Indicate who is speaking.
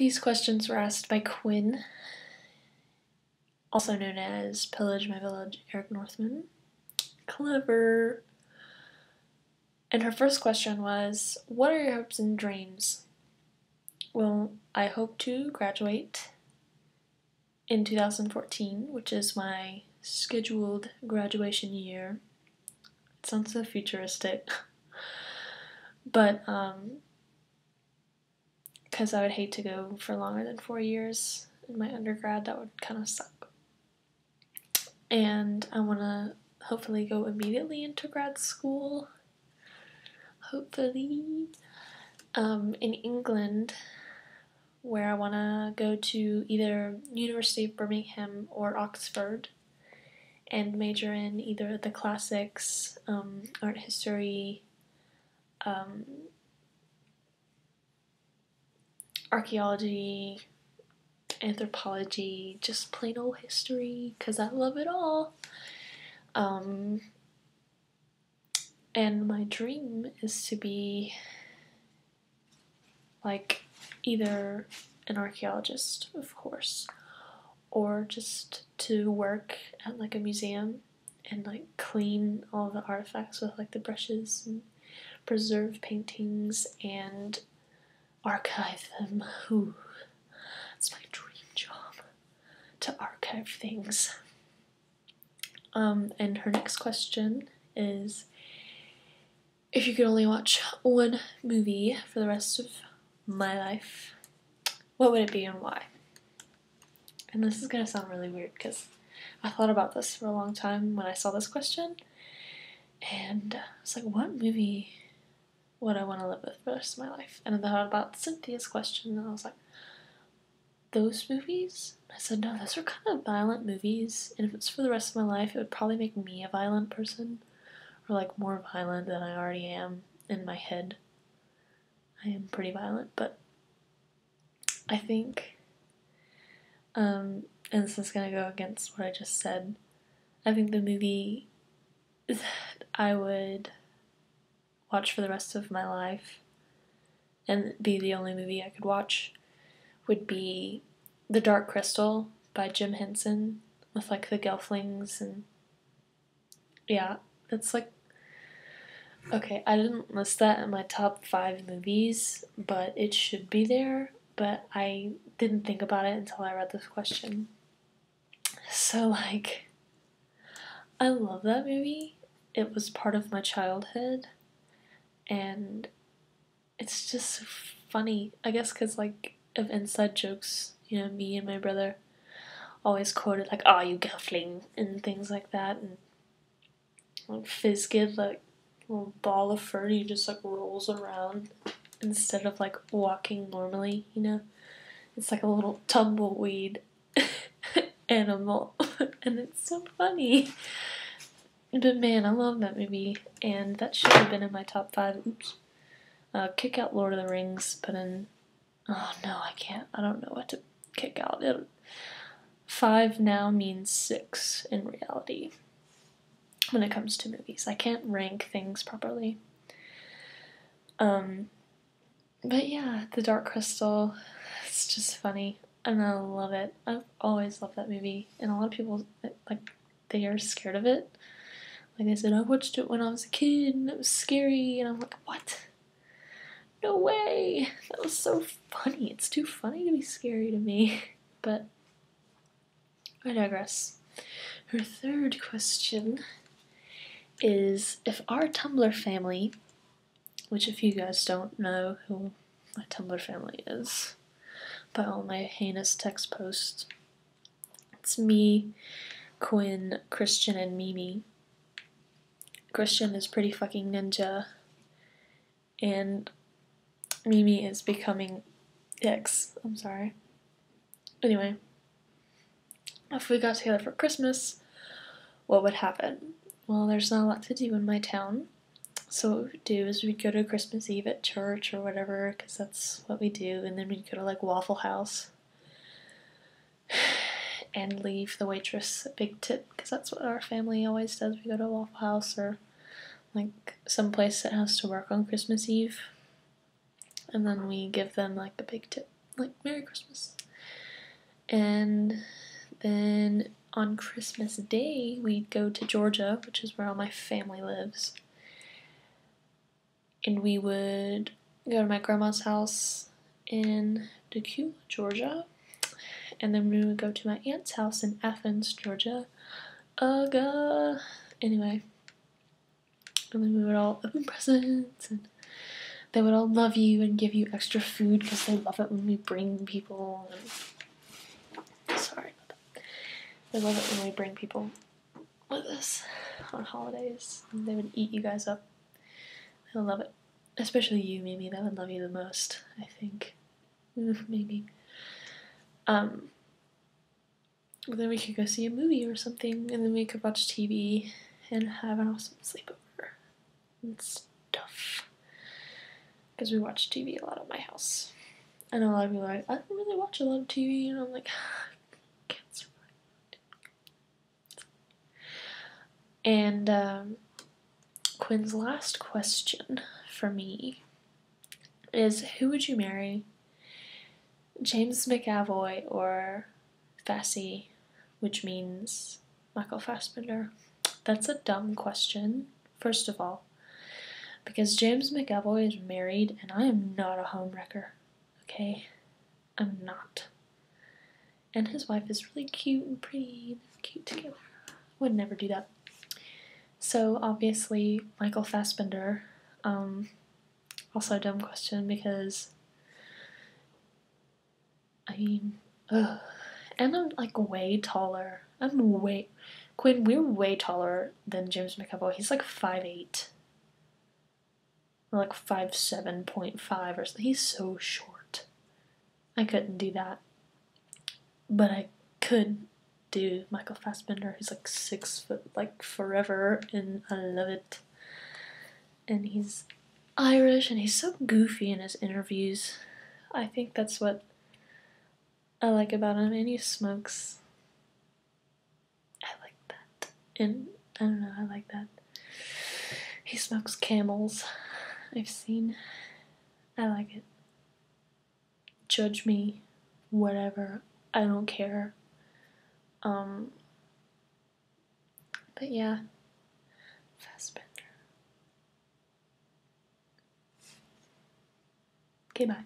Speaker 1: These questions were asked by Quinn, also known as Pillage My Village, Eric Northman. Clever. And her first question was, what are your hopes and dreams? Well, I hope to graduate in 2014, which is my scheduled graduation year. It sounds so futuristic. But, because I would hate to go for longer than 4 years in my undergrad, that would kind of suck. And I want to hopefully go immediately into grad school. Hopefully. In England, where I want to go to either University of Birmingham or Oxford and major in either the classics, art history, archaeology, anthropology, just plain old history, because I love it all. And my dream is to be like either an archaeologist, of course, or just to work at like a museum and like clean all the artifacts with like the brushes and preserve paintings and archive them. Ooh, that's my dream job, to archive things. And her next question is, if you could only watch one movie for the rest of my life, what would it be and why? And this is going to sound really weird because I thought about this for a long time when I saw this question, and I was like, what movie would I want to live with for the rest of my life? And I thought about Cynthia's question, and I was like, those movies? I said, no, those are kind of violent movies, and if it's for the rest of my life, it would probably make me a violent person, or like more violent than I already am in my head. I am pretty violent, but I think, and this is going to go against what I just said, I think the movie that I would watch for the rest of my life, and be the only movie I could watch, would be The Dark Crystal by Jim Henson, with like the Gelflings, and yeah, it's like, okay, I didn't list that in my top 5 movies, but it should be there, but I didn't think about it until I read this question. So like, I love that movie. It was part of my childhood, and it's just so funny, I guess, because like of inside jokes, you know, me and my brother always quoted like, "Oh, you Gelfling," and things like that, and like Fizkid, like little ball of fur, he just like rolls around instead of like walking normally, you know. It's like a little tumbleweed animal, and it's so funny. But man, I love that movie, and that should have been in my top 5. Oops. Kick out Lord of the Rings, but in, oh no, I can't. I don't know what to kick out. 5 now means 6 in reality when it comes to movies. I can't rank things properly. But yeah, The Dark Crystal, it's just funny, and I love it. I've always loved that movie, and a lot of people, like, they are scared of it. Like they said, I watched it when I was a kid, and it was scary, and I'm like, what? No way! That was so funny. It's too funny to be scary to me. But I digress. Her third question is, if our Tumblr family, which if you guys don't know who my Tumblr family is, by all my heinous text posts, it's me, Quinn, Christian, and Mimi. Christian is pretty fucking ninja, and Mimi is becoming I'm sorry. Anyway, if we got together for Christmas, what would happen? Well, there's not a lot to do in my town, so what we'd do is we'd go to Christmas Eve at church or whatever, because that's what we do, and then we'd go to like Waffle House and leave the waitress a big tip, because that's what our family always does. We go to a Waffle House or like some place that has to work on Christmas Eve, and then we give them like a big tip. like, Merry Christmas. And then on Christmas Day, we'd go to Georgia, which is where all my family lives. And we would go to my grandma's house in Decatur, Georgia. And then we would go to my aunt's house in Athens, Georgia. Anyway. And then we would all open presents, and they would all love you and give you extra food because they love it when we bring people. Sorry about that. They love it when we bring people with us on holidays. And they would eat you guys up. They love it. Especially you, Mimi. That would love you the most, I think. Maybe. But then we could go see a movie or something, and then we could watch TV and have an awesome sleepover and stuff. Because we watch TV a lot at my house. I know a lot of people are like, I don't really watch a lot of TV, and I'm like, I can't survive. And Quinn's last question for me is, who would you marry? James McAvoy or Fassi, which means Michael Fassbender? That's a dumb question, first of all, because James McAvoy is married and I am not a homewrecker, okay? I'm not. And his wife is really cute and pretty and cute together. Would never do that. So obviously Michael Fassbender. Also a dumb question because I mean, and I'm like way taller. Quinn, we're way taller than James McAvoy. He's like 5'8". Or like 5'7.5" or something. He's so short. I couldn't do that. But I could do Michael Fassbender. He's like 6 foot, like forever, and I love it. And he's Irish, and he's so goofy in his interviews. I think that's what I like about him, and he smokes. I like that. And I don't know, I like that. He smokes Camels. I've seen. I like it. Judge me, whatever. I don't care. But yeah, Fassbender. Okay, bye.